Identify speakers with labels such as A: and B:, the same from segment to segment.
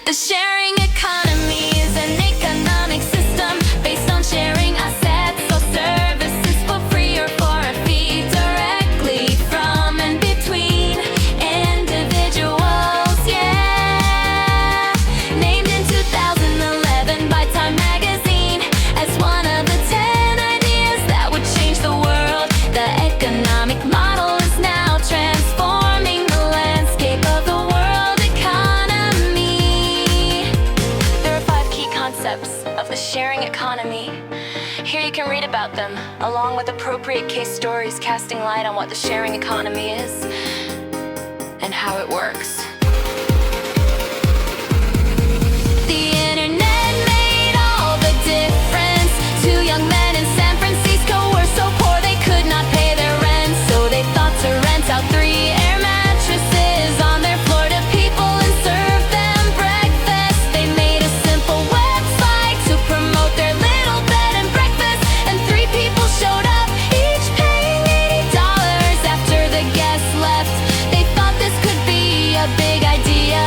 A: The sharing economy is an economic system based on sharing assets or services for free or for a fee, directly from and between individuals. Yeah, named in 2011 by Time magazine as one of the 10 ideas that would change the world. The economic model is now transforming the landscape of the world economy. There are 5 key concepts of the sharing economy. Here you can read about them, along with appropriate case stories casting light on what the sharing economy is and how it works. The internet made all the difference. 2 young men in San Francisco were so poor they could not pay their rent, so they thought to rent out 3 air mattresses on their floor to people and serve them breakfast. They made a simple website to promote their little bed and breakfast, and 3 people showed up, each paying $80 after the guests left. They thought this could be a big idea.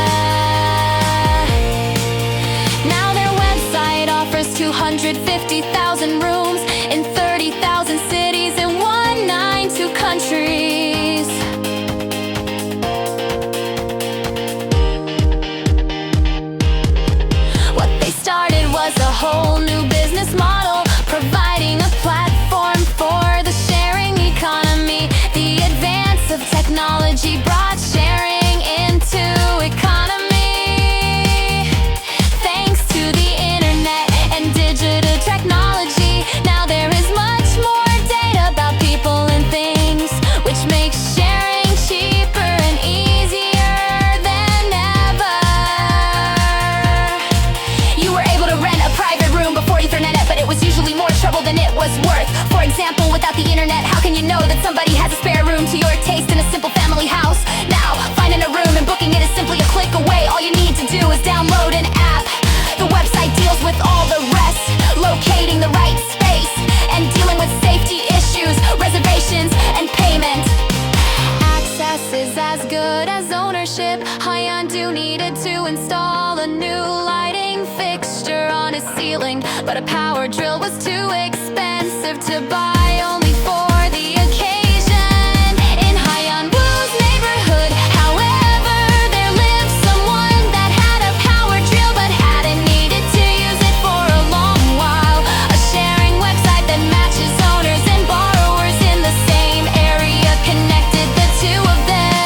A: Now their website offers 250,000 rooms in 30,000 cities in 192 countries. What they started was a whole new business model, providing a platform for the sharing economy. The advance of technology brought sharing into economy. Thanks to the internet and digital technology, now there is much more data about people and things, which makes sharing cheaper and easier than ever. You were able to rent a private room before Ethernet, but it was usually more trouble than it was worth. For example, without the internet, how can you know that somebody has a spare room to your taste in a simple family house? Now, finding a room and booking it is simply a click away. All you need to do is download an app. The website deals with all the rest, locating the right space and dealing with safety issues, reservations, and payment. Access is as good as ownership. Hyundai needed to install a new lighting fixture on his ceiling, but a power drill was too expensive to buy, only for the occasion. In Hyundai's neighborhood, however, there lived someone that had a power drill but hadn't needed to use it for a long while. A sharing website that matches owners and borrowers in the same area connected the 2 of them.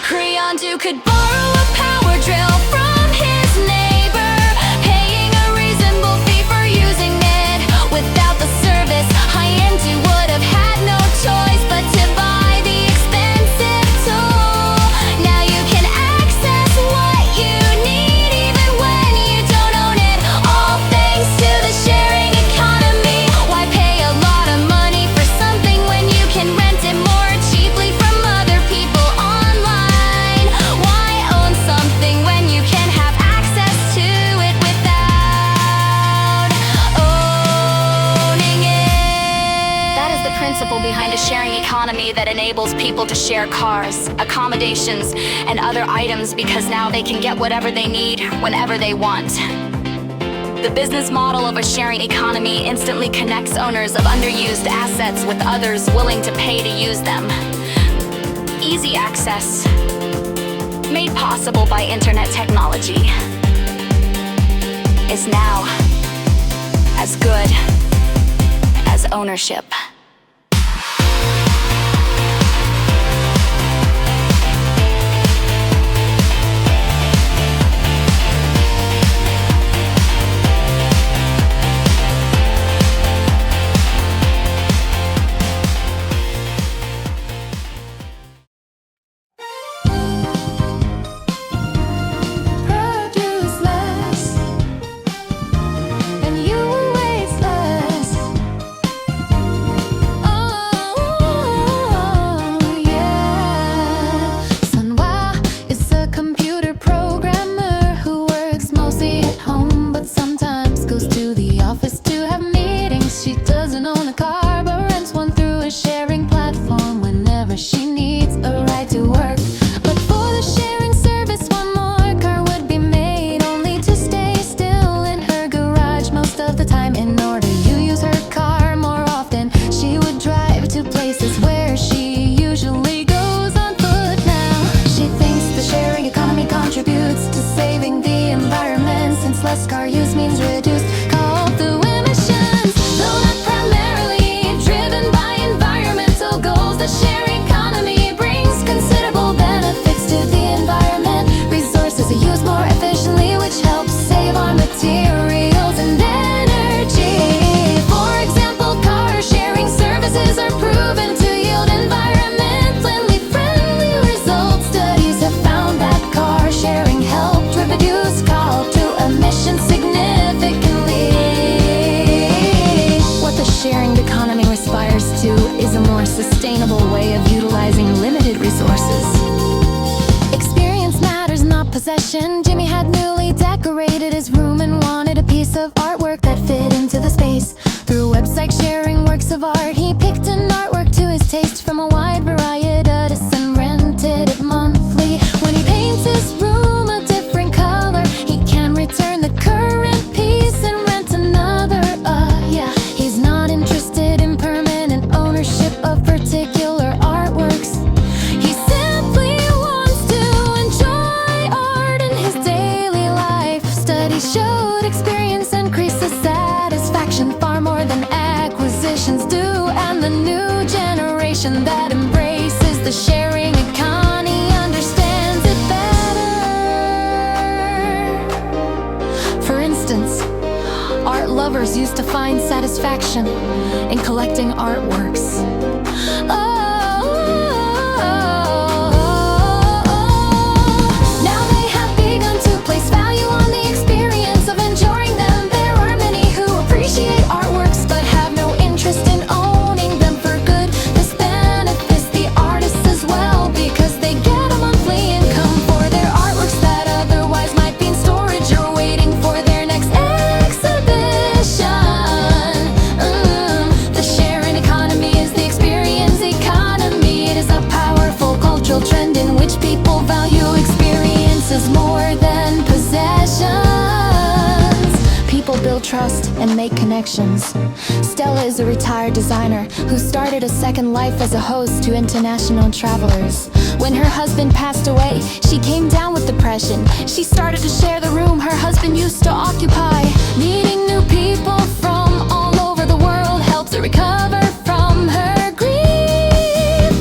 A: Hyundai could borrow a power drill from his neighbor, paying a reasonable fee for using it. Without the service, Hyundai would have had no choice but to buy the expensive tool. Now you can access what you need even when you don't own it, all thanks to the sharing economy. Why pay a lot of money for something when you can rent it more cheaply from other people online? Why own something when you can have access to it without owning it? That is the principle behind a sharing economy that enables people to share cars, accommodations, and other items, because now they can get whatever they need whenever they want. The business model of a sharing economy instantly connects owners of underused assets with others willing to pay to use them. Easy access, made possible by internet technology, is now as good as ownership.
B: Produce less, and you will waste less. possession. Jimmy had newly decorated his room and wanted a piece of artwork that fit into the space. Through a website sharing works of art, he picked an artwork to his taste from a wide variety and rented it monthly. When he paints his room a different color, he can return the current piece and rent another. Yeah, he's not interested in permanent ownership of particular artworks. He simply wants to enjoy art in his daily life. Studies showed experience increases satisfaction far more than acquisitions do. And the new generation that embraces the sharing economy understands it better. For instance, art lovers used to find satisfaction in collecting artworks. Now they have begun to place value on the experience of enjoying them. There are many who appreciate artworks but have no interest in owning them for good. This benefits the artists as well because they get a monthly income for their artworks that otherwise might be in storage or waiting for their next exhibition. The sharing economy is the experience economy. It is a powerful cultural trend in which people value experiences more than possessions. People build trust and make connections. Stella is a retired designer who started a second life as a host to international travelers. When her husband passed away, she came down with depression. She started to share the room her husband used to occupy. Meeting new people from all over the world helps her recover from her grief.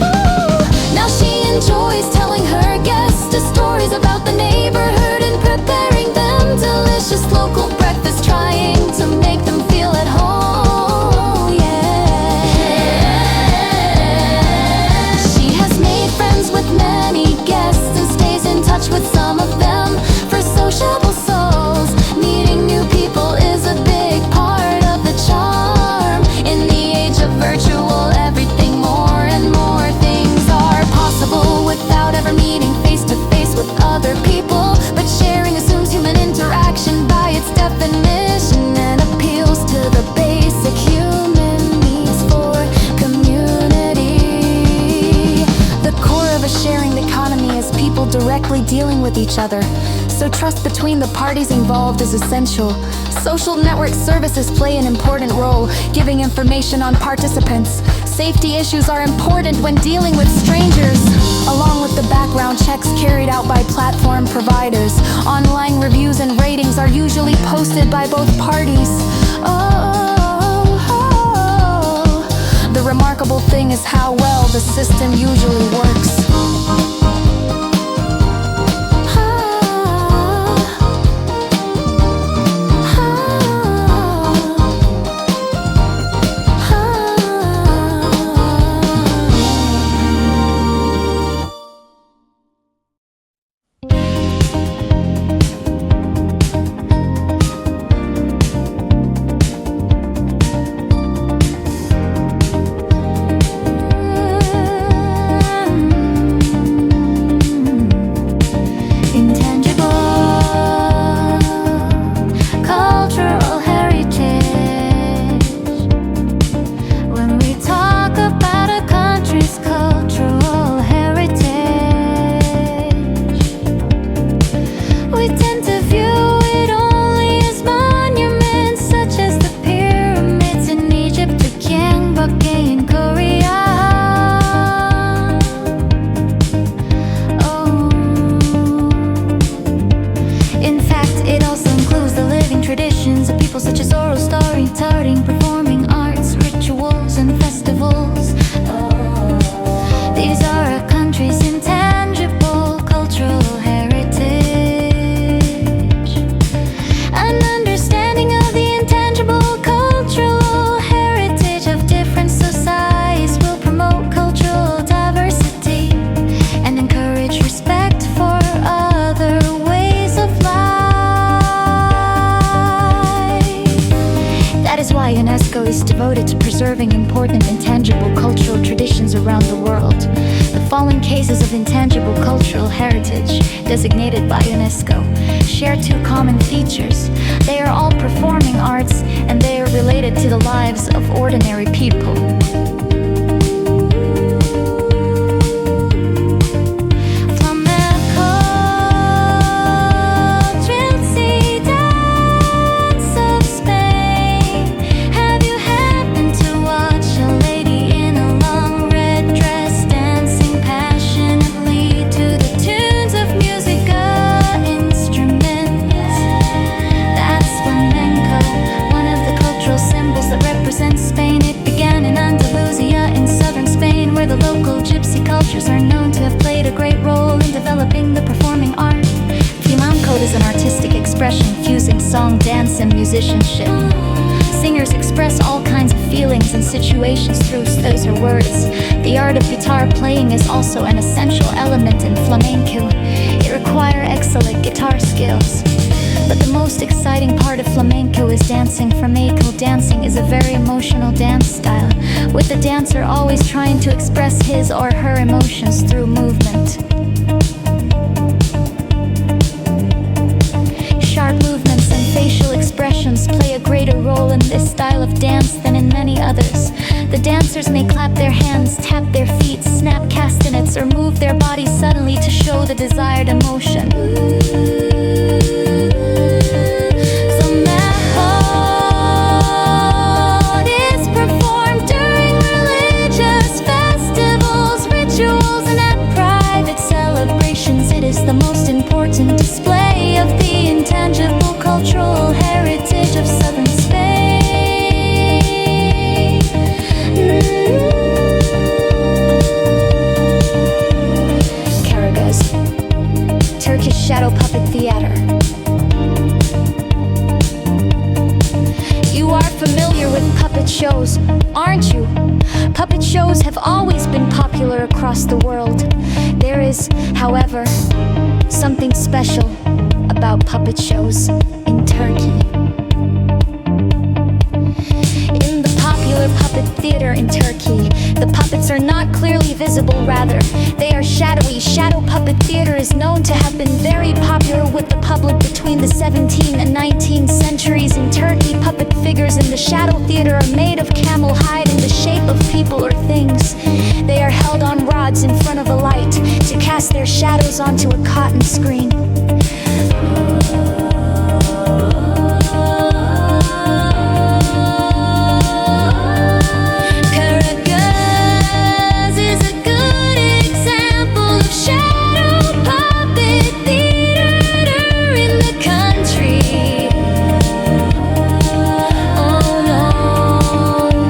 B: Now she enjoys telling her guests the stories about the neighborhood and preparing them delicious local breakfast, trying to make them feel at home. Yeah. She has made friends with many guests and stays in touch with some of them. For sociable souls, meeting new people is a big part of the charm. In the age of virtual everything, more and more things are possible without ever meeting face to face with other people. But sharing assumes human interaction by its definition and appeals to the basic human needs for community. The core of a sharing economy is people directly dealing with each other, so trust between the parties involved is essential. Social network services play an important role, giving information on participants. Safety issues are important when dealing with strangers, along with the background checks carried out by platform providers. Online reviews and ratings are usually posted by both parties. The remarkable thing is how well the system usually works. UNESCO is devoted to preserving important intangible cultural traditions around the world. The following cases of intangible cultural heritage, designated by UNESCO, share two common features. They are all performing arts, and they are related to the lives of ordinary people. Spain. It began in Andalusia in southern Spain, where the local gypsy cultures are known to have played a great role in developing the performing art. Flamenco is an artistic expression fusing song, dance, and musicianship. Singers express all kinds of feelings and situations through those are words. The art of guitar playing is also an essential element in flamenco. It requires excellent guitar skills. But the most exciting part of flamenco is dancing. Flamenco dancing is a very emotional dance style, with the dancer always trying to express his or her emotions through movement. Sharp movements and facial expressions play a greater role in this style of dance than in many others. The dancers may clap their hands, tap their feet, snap castanets, or move their bodies suddenly to show the desired emotion. It is the most important display of the intangible cultural heritage of southern Spain. Karagöz, Turkish shadow puppet theater. You are familiar with puppet shows, aren't you? Puppet shows have always been popular across the world. There is, however, something special about puppet shows in Turkey. In the popular puppet theater in Turkey, the puppets are not clearly visible, rather, they are shadowy. Shadow puppet theater is known to have been very popular with the public between the 17th and 19th centuries in Turkey. Puppet figures in the shadow theater are made of camel hide in the shape of people or things. They are held on rods in front of a light to cast their shadows onto a cotton screen. Karagöz is a good example of shadow puppet theater in the country. Oh no,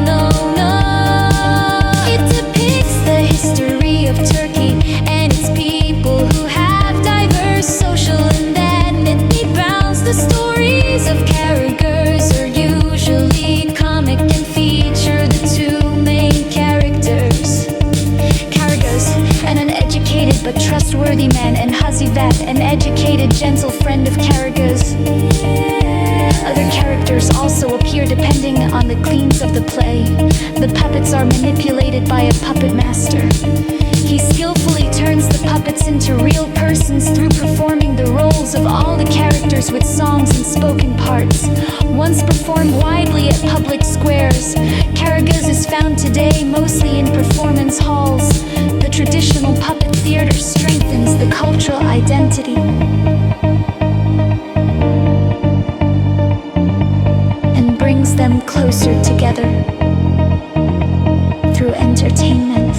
B: no, no. It depicts the history of Turkey and its people who have diverse social and ethnic backgrounds. The stories of Karagöz are usually comic and feature the two main characters. Karagöz, an uneducated but trustworthy man, and Hazivat, an educated, gentle friend of Karagöz. Other characters also appear depending on the themes of the play. The puppets are manipulated by a puppet master. He skillfully turns the puppets into real persons through performing the roles of all the characters with songs and spoken parts. Once performed widely at public squares, Karagöz is found today mostly in performance halls. The traditional puppet theater strengthens the cultural identity and brings them closer together through entertainment.